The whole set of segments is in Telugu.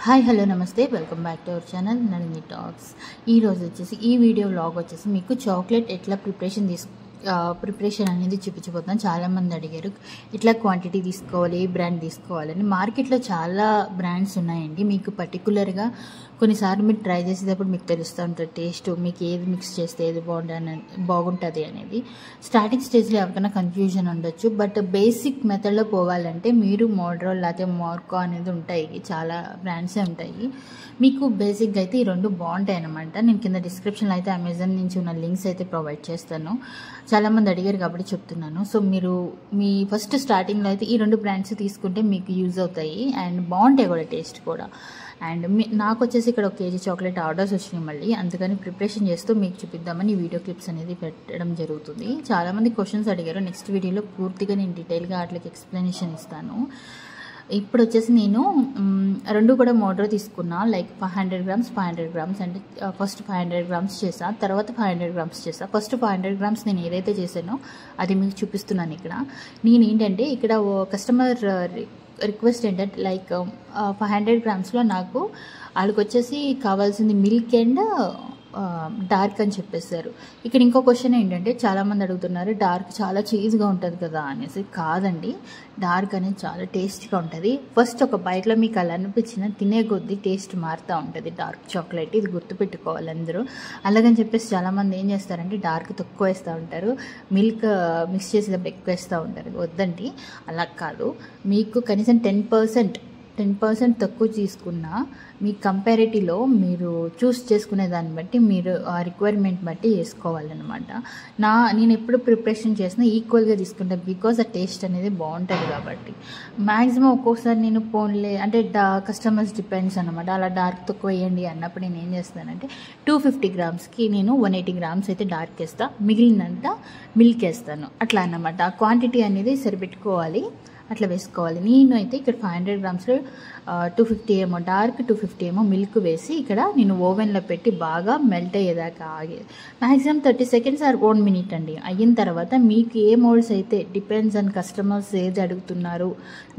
హాయ్ హలో నమస్తే welcome back to our channel Nalini talks. ఈరోజు వచ్చేసి ఈ వీడియో వ్లాగ్ వచ్చేసి మీకు చాక్లెట్ ఎట్లా ప్రిపరేషన్ అనేది చూపించబోతున్నాను. చాలామంది అడిగారు ఎట్లా క్వాంటిటీ తీసుకోవాలి, ఏ బ్రాండ్ తీసుకోవాలని. మార్కెట్లో చాలా బ్రాండ్స్ ఉన్నాయండి. మీకు పర్టికులర్గా కొన్నిసార్లు మీరు ట్రై చేసేటప్పుడు మీకు తెలుస్తూ ఉంటుంది టేస్ట్, మీకు ఏది మిక్స్ చేస్తే ఏది బాగుంటుంది అనేది. స్టార్టింగ్ స్టేజ్లో ఎవరికైనా కన్ఫ్యూజన్ ఉండొచ్చు. బట్ బేసిక్ మెథడ్లో పోవాలంటే మీరు మోడ్రోల్ లేకపోతే మార్కో అనేది ఉంటాయి, చాలా బ్రాండ్సే ఉంటాయి. మీకు బేసిక్గా అయితే ఈ రెండు బాగుంటాయి అన్నమాట. నేను కింద డిస్క్రిప్షన్లో అయితే అమెజాన్ నుంచి ఉన్న లింక్స్ అయితే ప్రొవైడ్ చేస్తాను. చాలామంది అడిగారు కాబట్టి చెప్తున్నాను. సో మీరు మీ ఫస్ట్ స్టార్టింగ్లో అయితే ఈ రెండు బ్రాండ్స్ తీసుకుంటే మీకు యూజ్ అవుతాయి అండ్ బాగుంటాయి కూడా, టేస్ట్ కూడా. అండ్ నాకు వచ్చేసి ఇక్కడ 1 kg చాక్లెట్ ఆర్డర్స్ వచ్చినాయి మళ్ళీ, అందుకని ప్రిపరేషన్ చేస్తూ మీకు చూపిద్దామని వీడియో క్లిప్స్ అనేది పెట్టడం జరుగుతుంది. చాలామంది క్వశ్చన్స్ అడిగారు. నెక్స్ట్ వీడియోలో పూర్తిగా నేను డీటెయిల్గా వాటికి ఎక్స్ప్లెనేషన్ ఇస్తాను. ఇప్పుడు వచ్చేసి నేను రెండు కూడా మోడ్రో తీసుకున్నా. లైక్ 500 grams 500 grams అంటే ఫస్ట్ 500 grams చేసా, తర్వాత 500 grams చేసా. ఫస్ట్ 500 grams నేను ఏదైతే చేశానో అది మీకు చూపిస్తున్నాను. ఇక్కడ నేను ఏంటంటే ఇక్కడ కస్టమర్ రిక్వెస్ట్ ఏంటంటే లైక్ 500 grams నాకు వాళ్ళకి వచ్చేసి కావాల్సింది మిల్క్ అండ్ డార్క్ అని చెప్పేశారు. ఇక్కడ ఇంకో క్వశ్చన్ ఏంటంటే చాలామంది అడుగుతున్నారు డార్క్ చాలా చీజ్గా ఉంటుంది కదా అనేసి. కాదండి, డార్క్ అనేది చాలా టేస్ట్గా ఉంటుంది. ఫస్ట్ ఒక బైట్లో మీకు అలా అనిపించిన తినే కొద్దీ టేస్ట్ మారుతూ ఉంటుంది డార్క్ చాక్లెట్. ఇది గుర్తుపెట్టుకోవాలి అందరూ. అలాగని చెప్పేసి చాలామంది ఏం చేస్తారంటే డార్క్ తక్కువ వేస్తూ ఉంటారు, మిల్క్ మిక్స్ చేసేటప్పుడు ఎక్కువ వేస్తూ ఉంటారు. వద్దండి, అలా కాదు. మీకు కనీసం 10% తక్కువ తీసుకున్నా మీ కంపారిటివ్లో మీరు చూస్ చేసుకునే దాన్ని బట్టి మీరు ఆ రిక్వైర్మెంట్ బట్టి వేసుకోవాలన్నమాట. నేను ఎప్పుడు ప్రిపరేషన్ చేసినా ఈక్వల్గా తీసుకుంటాను, బికాజ్ ఆ టేస్ట్ అనేది బాగుంటుంది కాబట్టి. మ్యాక్సిమం ఒక్కోసారి నేను పోన్లే అంటే కస్టమర్స్ డిపెండ్స్ అనమాట. అలా డార్క్ తక్కువ వేయండి అన్నప్పుడు నేను ఏం చేస్తానంటే 250 grams నేను 180 grams అయితే డార్క్ వేస్తాను, మిగిలినంతా మిల్క్ వేస్తాను. అట్లా అన్నమాట. ఆ క్వాంటిటీ అనేది సరిపెట్టుకోవాలి, అట్లా వేసుకోవాలి. నేను అయితే ఇక్కడ 500 grams 250 ఏమో డార్క్, 250 ఏమో మిల్క్ వేసి ఇక్కడ నేను ఓవెన్లో పెట్టి బాగా మెల్ట్ అయ్యేదాకా ఆగి మ్యాక్సిమం 30 seconds ఆర్ 1 minute అండి. అయిన తర్వాత మీకు ఏ మోల్డ్స్ అయితే డిపెండ్స్ ఆన్ కస్టమర్స్ ఏది అడుగుతున్నారు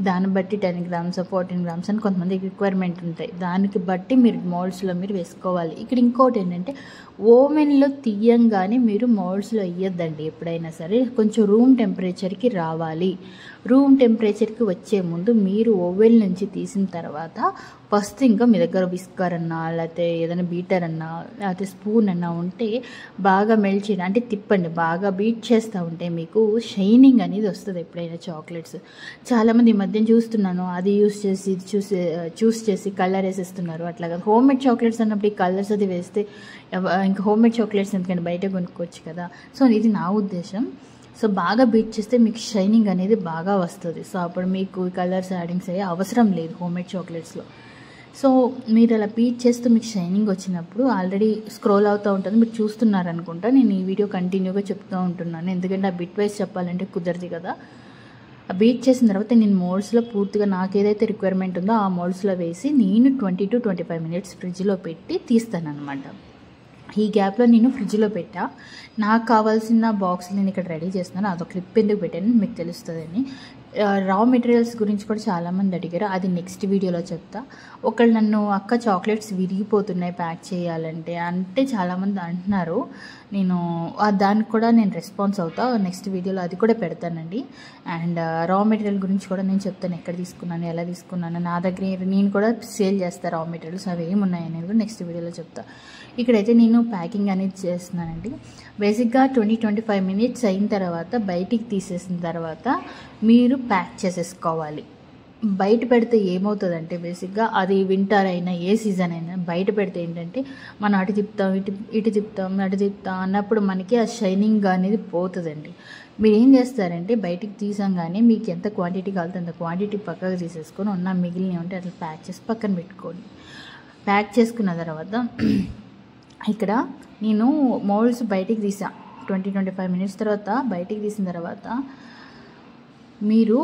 దాన్ని బట్టి 10 grams 14 grams అని కొంతమంది రిక్వైర్మెంట్ ఉంటాయి. దానికి బట్టి మీరు మోల్డ్స్లో మీరు వేసుకోవాలి. ఇక్కడ ఇంకోటి ఏంటంటే ఓవెన్లో తీయంగానే మీరు మోల్డ్స్లో వేయొద్దండి. ఎప్పుడైనా సరే కొంచెం రూమ్ టెంపరేచర్కి రావాలి. రూమ్ టెంపరేచర్కి వచ్చే ముందు మీరు ఓవెన్ నుంచి తీసిన తర్వాత ఫస్ట్ ఇంకా మీ దగ్గర విస్కర్ అన్నా లేకపోతే ఏదైనా బీటర్ అన్నా లేకపోతే స్పూన్ అన్నా ఉంటే బాగా మెల్ట్ చేయండి. అంటే తిప్పండి, బాగా బీట్ చేస్తూ ఉంటే మీకు షైనింగ్ అనేది వస్తుంది ఎప్పుడైనా చాక్లెట్స్. చాలామంది ఈ మధ్యన చూస్తున్నాను అది యూస్ చేసి ఇది చూస్ చేసి కలర్ వేసేస్తున్నారు. అట్లాగా హోమ్ మేడ్ చాక్లెట్స్ అన్నప్పుడు ఈ కలర్స్ అది వేస్తే ఇంకా హోమ్ మేడ్ చాక్లెట్స్ ఎందుకంటే బయట కొనుక్కోవచ్చు కదా. సో ఇది నా ఉద్దేశం. సో బాగా బీట్ చేస్తే మీకు షైనింగ్ అనేది బాగా వస్తుంది. సో అప్పుడు మీకు కలర్స్ యాడింగ్స్ అయ్యే అవసరం లేదు హోమ్ మేడ్ చాక్లెట్స్లో. సో మీరు అలా బీట్ చేస్తూ మీకు షైనింగ్ వచ్చినప్పుడు ఆల్రెడీ స్క్రోల్ అవుతూ ఉంటుంది, మీరు చూస్తున్నారు అనుకుంటా. నేను ఈ వీడియో కంటిన్యూగా చెప్తూ ఉంటున్నాను, ఎందుకంటే ఆ బిట్ వైజ్ చెప్పాలంటే కుదరదు కదా. ఆ బీట్ చేసిన తర్వాత నేను మోల్డ్స్లో పూర్తిగా నాకు ఏదైతే రిక్వైర్మెంట్ ఉందో ఆ మోల్డ్స్లో వేసి నేను 20 to 25 minutes ఫ్రిడ్జ్లో పెట్టి తీస్తాను అనమాట. ఈ గ్యాప్లో నేను ఫ్రిడ్జ్లో పెట్టా. నాకు కావాల్సిన బాక్స్ నేను ఇక్కడ రెడీ చేస్తున్నాను. అదొక క్లిప్ ఎందుకు పెట్టాను మీకు తెలుస్తుందని. రా మెటీరియల్స్ గురించి కూడా చాలామంది అడిగారు, అది నెక్స్ట్ వీడియోలో చెప్తా. ఒకళ్ళు నన్ను అక్క చాక్లెట్స్ విరిగిపోతున్నాయి ప్యాక్ చేయాలంటే అంటే చాలామంది అంటున్నారు. నేను దానికి కూడా నేను రెస్పాన్స్ అవుతా. నెక్స్ట్ వీడియోలో అది కూడా పెడతానండి. అండ్ రా మెటీరియల్ గురించి కూడా నేను చెప్తాను, ఎక్కడ తీసుకున్నాను, ఎలా తీసుకున్నాను. నా దగ్గర నేను కూడా సేల్ చేస్తాను రా మెటీరియల్స్, అవి ఏమున్నాయి అనేది కూడా నెక్స్ట్ వీడియోలో చెప్తా. ఇక్కడైతే నేను ప్యాకింగ్ అనేది చేస్తున్నానండి. బేసిక్గా 20-25 minutes అయిన తర్వాత బయటికి తీసేసిన తర్వాత మీరు ప్యాక్ చేసేసుకోవాలి. బయట పెడితే ఏమవుతుందంటే బేసిక్గా అది వింటర్ అయినా ఏ సీజన్ అయినా బయట పెడితే ఏంటంటే మనం అటు తిప్పుతాం ఇటు తిప్పుతాం అన్నప్పుడు మనకి ఆ షైనింగ్ అనేది పోతుందండి. మీరు ఏం చేస్తారంటే బయటికి తీసాగానే మీకు ఎంత క్వాంటిటీ కావాలంటే అంత క్వాంటిటీ పక్కకు తీసేసుకొని ఉన్న మిగిలినవి ఉంటే అట్లా ప్యాక్ చేసి పక్కన పెట్టుకోండి. ప్యాక్ చేసుకున్న తర్వాత ఇక్కడ నేను మోల్డ్స్ బయటికి తీసా 20-25 minutes తర్వాత. బయటికి తీసిన తర్వాత మీరు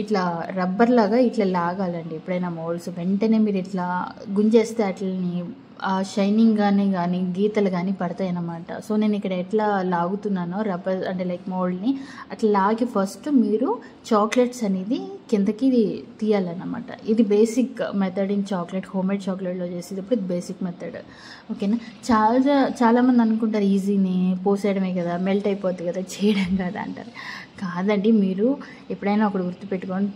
ఇట్లా రబ్బర్ లాగా ఇట్లా లాగాలండి. ఎప్పుడైనా మోల్డ్స్ వెంటనే మీరు ఇట్లా గుంజేస్తే అట్లని షైనింగ్ కానీ గీతలు కానీ పడతాయి అన్నమాట. సో నేను ఇక్కడ ఎట్లా లాగుతున్నానో రబ్బర్ అంటే లైక్ మోల్డ్ని అట్లా లాగి ఫస్ట్ మీరు చాక్లెట్స్ అనేది కిందకి తీయాలన్నమాట. ఇది basic method in chocolate, homemade చాక్లెట్లో చేసేటప్పుడు ఇది బేసిక్ మెథడ్. ఓకేనా. చాలామంది అనుకుంటారు ఈజీనే, పోసేయడమే కదా, మెల్ట్ అయిపోతుంది కదా, చేయడం కదా అంటారు. కాదండి, మీరు ఎప్పుడైనా ఒకటి గుర్తుపెట్టుకోండి,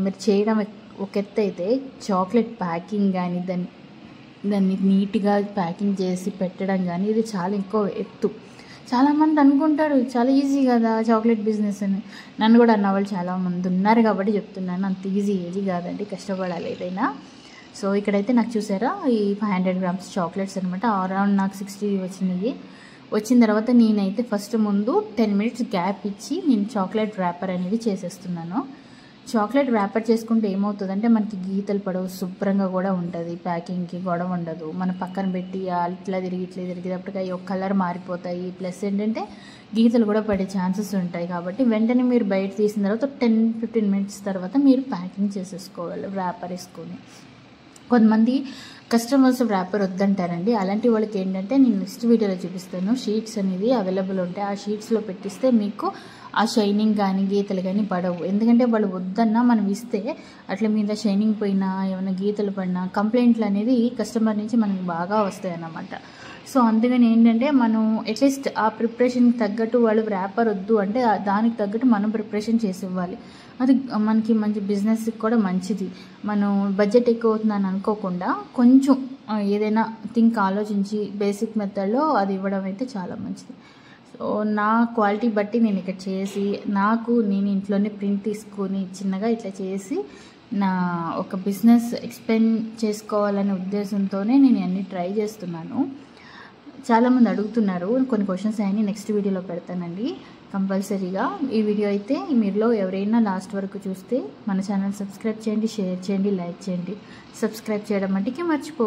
మీరు చేయడం ఒక ఎత్తు అయితే చాక్లెట్ ప్యాకింగ్ కానీ దాన్ని నీట్గా ప్యాకింగ్ చేసి పెట్టడం కానీ ఇది చాలా ఎక్కువ ఎత్తు. చాలామంది అనుకుంటారు చాలా ఈజీ కదా చాక్లెట్ బిజినెస్ అని. నన్ను కూడా అన్న వాళ్ళు చాలామంది ఉన్నారు కాబట్టి చెప్తున్నాను, అంత ఈజీ కాదండి, కష్టపడాలి ఏదైనా. సో ఇక్కడైతే నాకు చూసారా ఈ 500 grams చాక్లెట్స్ అనమాట. అరౌండ్ నాకు 60 వచ్చినాయి. వచ్చిన తర్వాత నేనైతే ఫస్ట్ ముందు 10 minutes గ్యాప్ ఇచ్చి నేను చాక్లెట్ ర్యాపర్ అనేది చేసేస్తున్నాను. చాక్లెట్ ర్యాపర్ చేసుకుంటే ఏమవుతుందంటే మనకి గీతలు పడవు, శుభ్రంగా కూడా ఉంటుంది, ప్యాకింగ్కి గొడవ ఉండదు. మన పక్కన పెట్టి ఇట్లా తిరిగేటప్పటికి అవి ఒక కలర్ మారిపోతాయి. ప్లస్ ఏంటంటే గీతలు కూడా పడే ఛాన్సెస్ ఉంటాయి. కాబట్టి వెంటనే మీరు బయట తీసిన తర్వాత 10-15 minutes తర్వాత మీరు ప్యాకింగ్ చేసేసుకోవాలి ర్యాపర్ వేసుకొని. కొంతమంది కస్టమర్స్ ర్యాపర్ వద్దంటారండి. అలాంటి వాళ్ళకి ఏంటంటే నేను నెక్స్ట్ వీడియోలో చూపిస్తాను, షీట్స్ అనేది అవైలబుల్ ఉంటాయి. ఆ షీట్స్లో పెట్టిస్తే మీకు ఆ షైనింగ్ కానీ గీతలు కానీ పడవు. ఎందుకంటే వాళ్ళు వద్దన్నా మనం ఇస్తే అట్లా మీద షైనింగ్ పోయినా ఏమైనా గీతలు పడినా కంప్లైంట్లు అనేది కస్టమర్ నుంచి మనకి బాగా వస్తాయి అన్నమాట. సో అందుకని ఏంటంటే మనం అట్లీస్ట్ ఆ ప్రిపరేషన్కి తగ్గట్టు వాళ్ళు ర్యాపర్ వద్దు అంటే దానికి తగ్గట్టు మనం ప్రిపరేషన్ చేసి ఇవ్వాలి. అది మనకి మంచి బిజినెస్కి కూడా మంచిది. మనం బడ్జెట్ ఎక్కువ అవుతుందని అనుకోకుండా కొంచెం ఏదైనా ఆలోచించి బేసిక్ మెథడ్లో అది ఇవ్వడం అయితే చాలా మంచిది. సో నా క్వాలిటీ బట్టి నేను ఇక్కడ చేసి నేను ఇంట్లోనే ప్రింట్ తీసుకొని చిన్నగా ఇట్లా చేసి నా ఒక బిజినెస్ ఎక్స్పెండ్ చేసుకోవాలనే ఉద్దేశంతోనే నేను అన్నీ ట్రై చేస్తున్నాను. చాలామంది అడుగుతున్నారు, కొన్ని క్వశ్చన్స్ అయ్యి నెక్స్ట్ వీడియోలో పెడతానండి కంపల్సరీగా. ఈ వీడియో అయితే మీలో ఎవరైనా లాస్ట్ వరకు చూస్తే మన ఛానల్ సబ్స్క్రైబ్ చేయండి, షేర్ చేయండి, లైక్ చేయండి. సబ్స్క్రైబ్ చేయడం మటుకే మర్చిపో